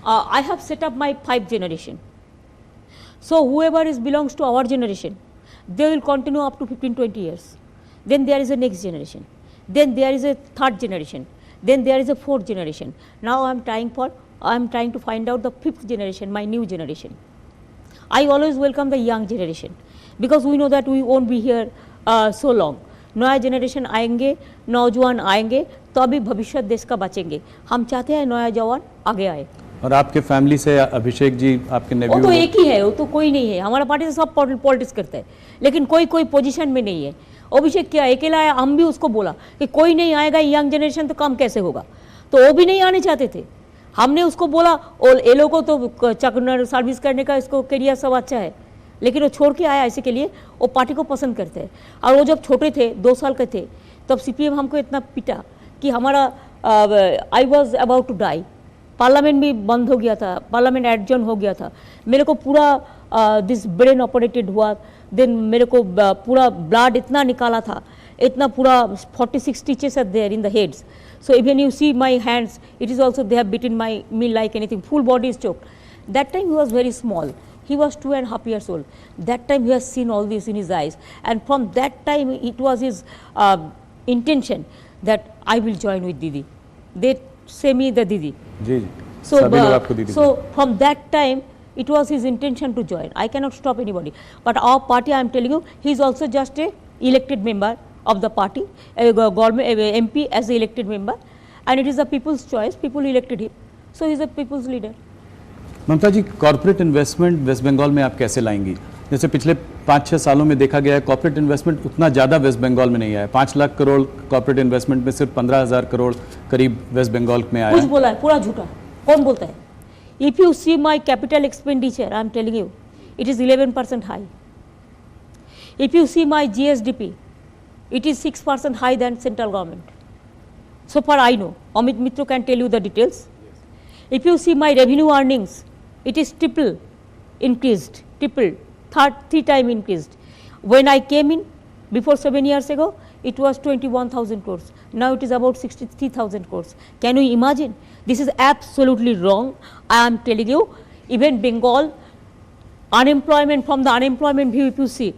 I have set up my 5th generation. So whoever is belongs to our generation, they will continue up to 15-20 years. Then there is a next generation. Then there is a 3rd generation. Then there is a 4th generation. Now I am trying to find out the 5th generation, my new generation. I always welcome the young generation because we know that we won't be here so long. नया generation आएंगे, नौजवान आएंगे, तो अभी भविष्य देश का बचेंगे. हम चाहते हैं नया जवान आगे आए. और आपके फैमिली से अभिषेक जी आपके नेव्यू? वो तो एक ही है, वो तो कोई नहीं है. हमारा पार्टी से सब पॉलिटिक्स करते हैं, लेकिन कोई पोजीशन में नहीं है. अभिषेक क्या अकेला है? हम भी उसको बोला कि कोई नहीं आएगा, यंग जनरेशन तो काम कैसे होगा, तो वो भी नहीं आने चाहते थे. हमने उसको बोला और ये लोगों को तो सर्विस करने का इसको करियर सब अच्छा है, लेकिन वो छोड़ के आया इसी के लिए. वो पार्टी को पसंद करते हैं. और वो जब छोटे थे 2 साल के थे तब सीपीएम हमको इतना पिटा कि हमारा I was about to die. Parliament भी बंद हो गया था, पार्लियामेंट एडजर्न हो गया था. मेरे को पूरा दिस ब्रेन ऑपरेटेड हुआ. देन मेरे को पूरा ब्लड इतना निकाला था, इतना पूरा 46 stitches are there in the heads. So even you see my hands, it is also they have beaten me like anything. Full body is choked. That time he was very small. He was 2.5 years old. That time he has seen all this in his eyes, and from that time it was his intention that I will join with Didi. They say me the Didi. Ji. So from that time it was his intention to join. I cannot stop anybody. But our party, I am telling you, he is also just a elected member of the party, a government MP as a elected member, and it is the people's choice. People elected him, so he is a people's leader. Mamata ji, corporate investment West Bengal में आप कैसे लाएंगी? जैसे पिछले 5-6 सालों में देखा गया है, कॉर्पोरेट इन्वेस्टमेंट उतना ज़्यादा वेस्ट बंगाल में नहीं आया. 5 लाख करोड़ कॉर्पोरेट इन्वेस्टमेंट में सिर्फ 15,000 करोड़ करीब वेस्ट बंगाल में आया. कुछ बोला है, पूरा झूठा. कौन बोलता है? If you see my capital expenditure, I am telling you, it is 11% high. If you see my GSDP, it is 6% high than central government. So far I know. Amit Mitra can tell you the details. If you see my revenue earnings, it is increased, 3 times increased. When I came in before 7 years ago, it was 21,000 crores. Now it is about 63,000 crores. Can you imagine? This is absolutely wrong. I am telling you, even Bengal, unemployment, from the unemployment view, if you see,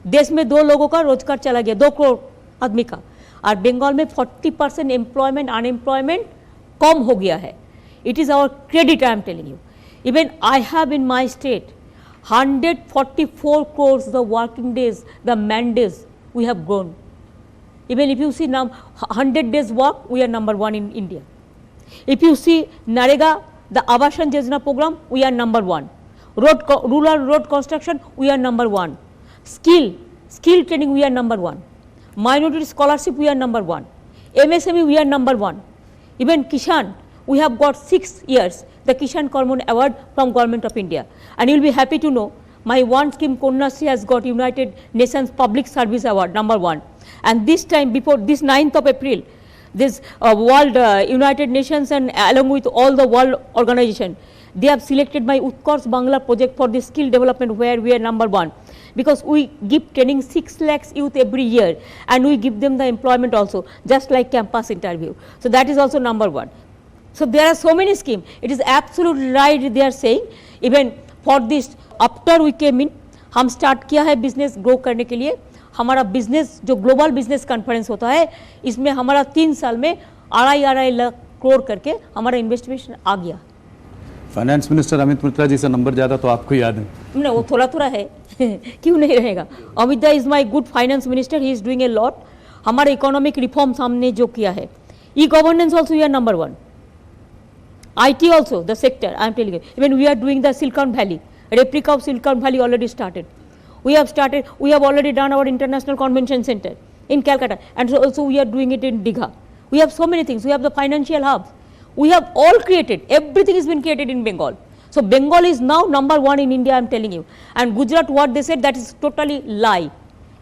देश में 2 लोगों का रोजगार चला गया, 2 करोड़ आदमी का, और बंगाल में 40% एम्प्लॉयमेंट अनएम्प्लॉयमेंट कम हो गया है. It is our credit, I am telling you. Even I have in my state 144 crores the working days, the man days we have grown. Even if you see now 100 days work, we are number 1 in India. If you see Narega, the Abasan Yojana program, we are number 1. Rural road construction, we are number 1. Skill training, we are number 1. Minority scholarship, we are number 1. MSME, we are number 1. Even Kishan, we have got 6 years the Kishan Karman Award from Government of India. And you will be happy to know my one scheme Konyasri has got United Nations Public Service Award number 1. And this time, before this 9th of April, this World United Nations and along with all the world organization, they have selected my Utkarsh Bangla project for the skill development, where we are number 1. Because we give training 6 lakhs youth every year, and we give them the employment also, just like campus interview. So that is also number 1. So there are so many schemes. It is absolutely right they are saying. Even for this, after we came in, हम start किया है business grow करने के लिए. हमारा business जो global business conference होता है, इसमें हमारा 3 साल में 2.5 लाख करोड़ करके हमारा इन्वेस्टमेंट आ गया. फाइनेंस मिनिस्टर अमित मित्रा जी से नंबर ज़्यादा तो आपको याद है? नहीं, वो थोड़ा है. क्यों नहीं रहेगा? Amit da is my good finance minister. He is doing a lot. हमारे इकोनॉमिक रिफॉर्म्स हमने जो किया है, e governance also we are number 1. IT also, the sector, I am telling you. Even we are doing the Silicon Valley, replica of Silicon Valley already started. We have already done our International Convention Center in Calcutta, and so also we are doing it in Digha. We have so many things. We have the financial hubs. We have all created, everything has been created in Bengal. So Bengal is now number 1 in India, I am telling you. And Gujarat, what they said, that is totally lie,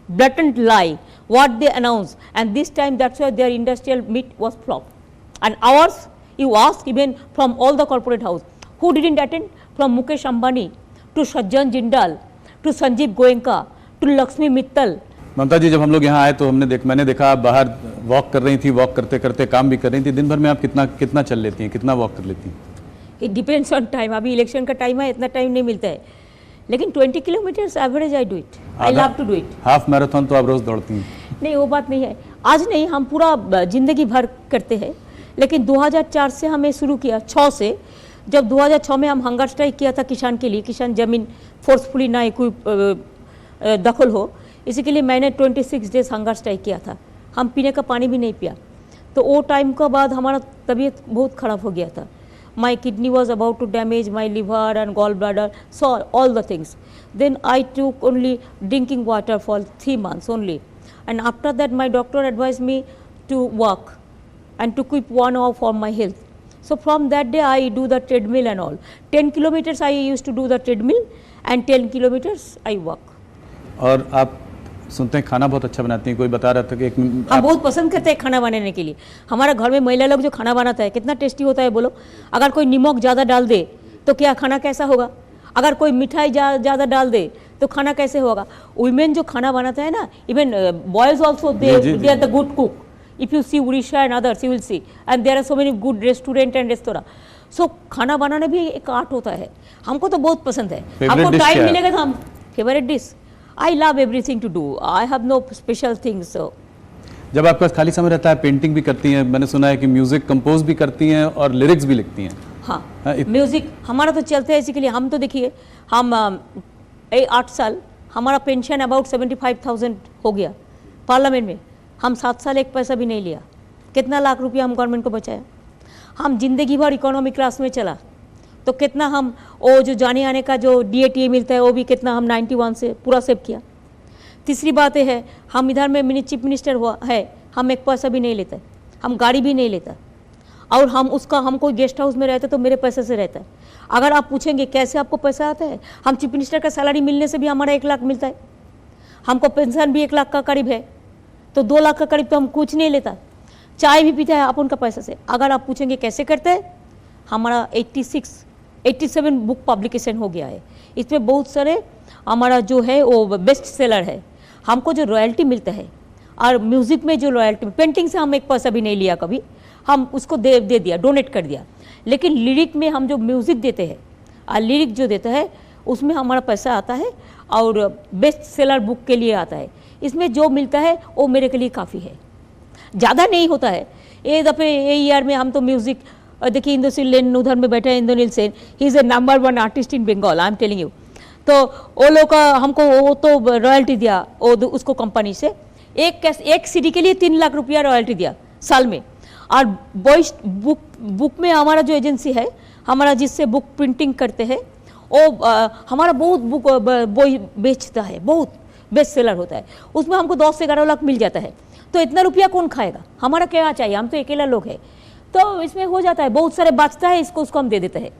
blatant lie, what they announced. And this time, that's why their industrial meet was flop. And ours, you ask even from all the corporate house, who didn't attend? From Mukesh Ambani to Sajjan Jindal to Sanjeev Goenka to Lakshmi Mittal. ममता जी, जब हम लोग यहाँ आए तो मैंने देखा आप बाहर वॉक कर रही थी, वॉक करते करते काम भी कर रही थी. दिन भर में आप कितना चल लेती हैं, कितना वॉक कर लेती हैं? It depends on time. अभी इलेक्शन का टाइम है, इतना टाइम नहीं मिलता है, लेकिन 20 kilometres average I do it, I love to do it. Half marathon तो आप रोज दौड़ती हैं? नहीं, वो बात नहीं है, आज नहीं, हम पूरा जिंदगी भर करते हैं। लेकिन 2004 से हमें शुरू किया, 6 से, जब 2006 में हम हंगर स्ट्राइक किया था किसान के लिए, किसान जमीन फोर्सफुली ना कोई दखल हो, इसी के लिए मैंने 26 डेज हंगर स्ट्राइक किया था। हम पीने का पानी भी नहीं पिया। तो वो टाइम के बाद हमारा तबीयत बहुत ख़राब हो गया था। My kidney was about to damage, my liver and gall bladder, so all the things. Then I took only drinking water for 3 months only, and after that my doctor advise me to walk and to keep 1 hour for my health. So from that day I do the treadmill and all. 10 kilometers I used to do the treadmill and 10 kilometers I walk. और आप सुनते हैं खाना बहुत अच्छा बनाती हैं, कोई बता रहा था कि हम बहुत पसंद करते हैं खाना बनाने के लिए। हमारा घर में महिला लोग जो खाना बनाता है कितना टेस्टी होता है बोलो। अगर कोई नमक ज़्यादा डाल दे तो क्या खाना कैसा होगा, अगर कोई मिठाई ज़्यादा डाल दे तो खाना कैसे होगा। वुमेन जो खाना बनाता है ना, even boys also they are the good cook. If you see Odisha and others, you will see, and there are so many good restaurant and restaurant. So खाना बनाना भी एक आर्ट होता है। हमको तो बहुत पसंद है। हमको टाइम मिलेगा तो हम favourite dish. I love everything to do. I have no special things. So जब आपका खाली समय रहता है पेंटिंग भी करती हैं, मैंने सुना है कि म्यूजिक कंपोज भी करती हैं और लिरिक्स भी लिखती हैं। हाँ, म्यूजिक हमारा तो चलता है, इसी के लिए हम तो देखिए, हम 8 साल हमारा पेंशन अबाउट 75,000 हो गया पार्लियामेंट में। हम 7 साल एक पैसा भी नहीं लिया। कितना लाख रुपया हम गवर्नमेंट को बचाया। हम जिंदगी भर इकोनॉमी क्लास में चला तो कितना हम वो जो जाने आने का जो DATA मिलता है वो भी कितना हम 91 से पूरा सेव किया। तीसरी बात है, हम इधर में चीफ मिनिस्टर हुआ है, हम एक पैसा भी नहीं लेता, हम गाड़ी भी नहीं लेता, और हम उसका हम कोई गेस्ट हाउस में रहते तो मेरे पैसे से रहता है। अगर आप पूछेंगे कैसे आपको पैसा आता है, हम चीफ मिनिस्टर का सैलरी मिलने से भी हमारा 1 लाख मिलता है। हमको पेंशन भी 1 लाख का करीब है, तो 2 लाख का करीब तो हम कुछ नहीं लेता। चाय भी पीता है अपन का पैसा से। अगर आप पूछेंगे कैसे करते हैं, हमारा 87 बुक पब्लिकेशन हो गया है। इसमें बहुत सारे हमारा जो है वो बेस्ट सेलर है। हमको जो रॉयल्टी मिलता है, और म्यूज़िक में जो रॉयल्टी, पेंटिंग से हम एक पैसा भी नहीं लिया कभी, हम उसको दे दिया, डोनेट कर दिया। लेकिन लिरिक में हम जो म्यूज़िक देते हैं और लिरिक जो देता है उसमें हमारा पैसा आता है, और बेस्ट सेलर बुक के लिए आता है। इसमें जो मिलता है वो मेरे के लिए काफ़ी है, ज़्यादा नहीं होता है। ये दफ़े ये ईयर में हम तो म्यूज़िक देखिए, इंद्रशील लेन उधर में बैठे हैं, Indranil Sen, he is a number 1 artist in Bengal, I am telling you. तो वो लोग का हमको वो तो रॉयल्टी दिया वो उसको कंपनी से, एक CD के लिए 3 लाख रुपया रॉयल्टी दिया साल में। और बॉइस बुक में हमारा जो एजेंसी है हमारा, जिससे बुक प्रिंटिंग करते हैं, वो हमारा बहुत बुक बॉय बेचता है, बहुत बेस्ट सेलर होता है। उसमें हमको 10 से 11 लाख मिल जाता है। तो इतना रुपया कौन खाएगा, हमारा क्या चाहिए, हम तो अकेला लोग हैं। तो इसमें हो जाता है, बहुत सारे बचता है, उसको हम दे देते हैं।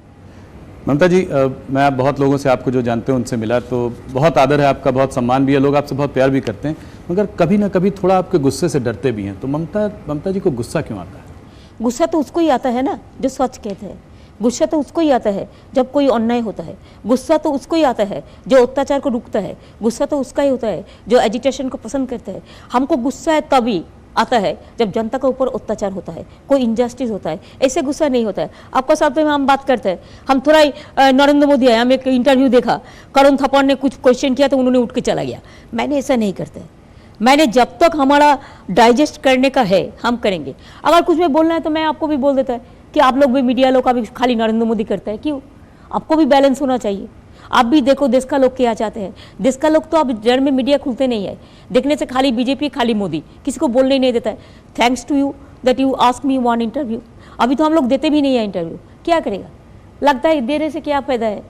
ममता जी, मैं आप बहुत लोगों से, आपको जो जानते हैं उनसे मिला, तो बहुत आदर है आपका, बहुत सम्मान भी है, लोग आपसे बहुत प्यार भी करते हैं, मगर कभी ना कभी थोड़ा आपके गुस्से से डरते भी हैं। तो ममता जी को गुस्सा क्यों आता है? गुस्सा तो उसको ही आता है ना जो सच कहते हैं। गुस्सा तो उसको ही आता है जब कोई अन्याय होता है। गुस्सा तो उसको ही आता है जो अत्याचार को रुकता है। गुस्सा तो उसका ही होता है जो एजिटेशन को पसंद करता है। हमको गुस्सा है तभी आता है जब जनता के ऊपर अत्याचार होता है, कोई इनजस्टिस होता है, ऐसे गुस्सा नहीं होता है। आपका साथ में हम बात करते हैं, हम थोड़ा ही नरेंद्र मोदी है, हम एक इंटरव्यू देखा, करुण थप्पड़ ने कुछ क्वेश्चन किया तो उन्होंने उठ के चला गया। मैंने ऐसा नहीं करते, मैंने जब तक हमारा डाइजेस्ट करने का है हम करेंगे। अगर कुछ में बोलना है तो मैं आपको भी बोल देता है कि आप लोग भी, मीडिया लोग का भी खाली नरेंद्र मोदी करता है, क्यों? आपको भी बैलेंस होना चाहिए। आप भी देखो देश का लोग क्या चाहते हैं। देश का लोग तो अब जड़ में मीडिया खुलते नहीं है, देखने से खाली बीजेपी, खाली मोदी, किसी को बोलने ही नहीं देता है। Thanks to you that you ask me one interview. अभी तो हम लोग देते भी नहीं है इंटरव्यू, क्या करेगा, लगता है देने से क्या फायदा है।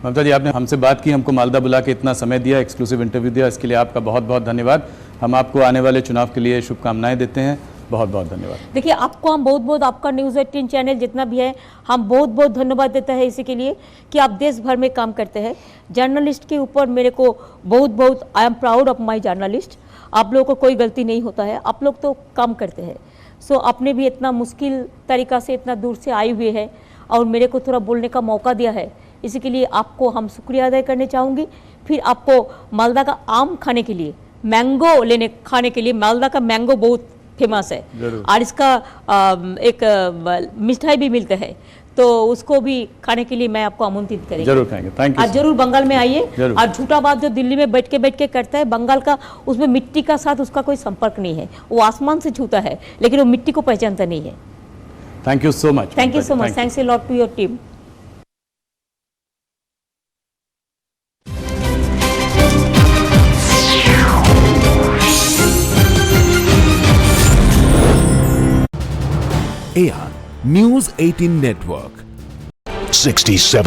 ममता जी, आपने हमसे बात की, हमको मालदा बुला के इतना समय दिया, एक्सक्लूसिव इंटरव्यू दिया, इसके लिए आपका बहुत बहुत धन्यवाद। हम आपको आने वाले चुनाव के लिए शुभकामनाएं देते हैं। बहुत बहुत धन्यवाद। देखिए, आपको हम बहुत बहुत, आपका न्यूज़ 18 चैनल जितना भी है, हम बहुत बहुत धन्यवाद देते हैं इसी के लिए कि आप देश भर में काम करते हैं। जर्नलिस्ट के ऊपर मेरे को बहुत बहुत, I am proud of my journalist. आप लोगों को कोई गलती नहीं होता है, आप लोग तो काम करते हैं। सो आपने भी इतना मुश्किल तरीक़ा से इतना दूर से आए हुए हैं और मेरे को थोड़ा बोलने का मौका दिया है, इसी के लिए आपको हम शुक्रिया अदा करना चाहूँगी। फिर आपको मालदा का आम खाने के लिए, मैंगो खाने के लिए, मालदा का मैंगो बहुत फेमस है और इसका एक मिठाई भी मिलता है, तो उसको भी खाने के लिए मैं आपको आमंत्रित करेंगे। जरूर खाएंगे, थैंक यू। आज जरूर बंगाल में आइए। जरूर। और झूठा बात जो दिल्ली में बैठ के करता है, बंगाल का उसमें मिट्टी का साथ उसका कोई संपर्क नहीं है, वो आसमान से छूता है लेकिन वो मिट्टी को पहचानता नहीं है। Thank you so much. Thank you so much, thanks a lot to your team. AR News 18 Network. 67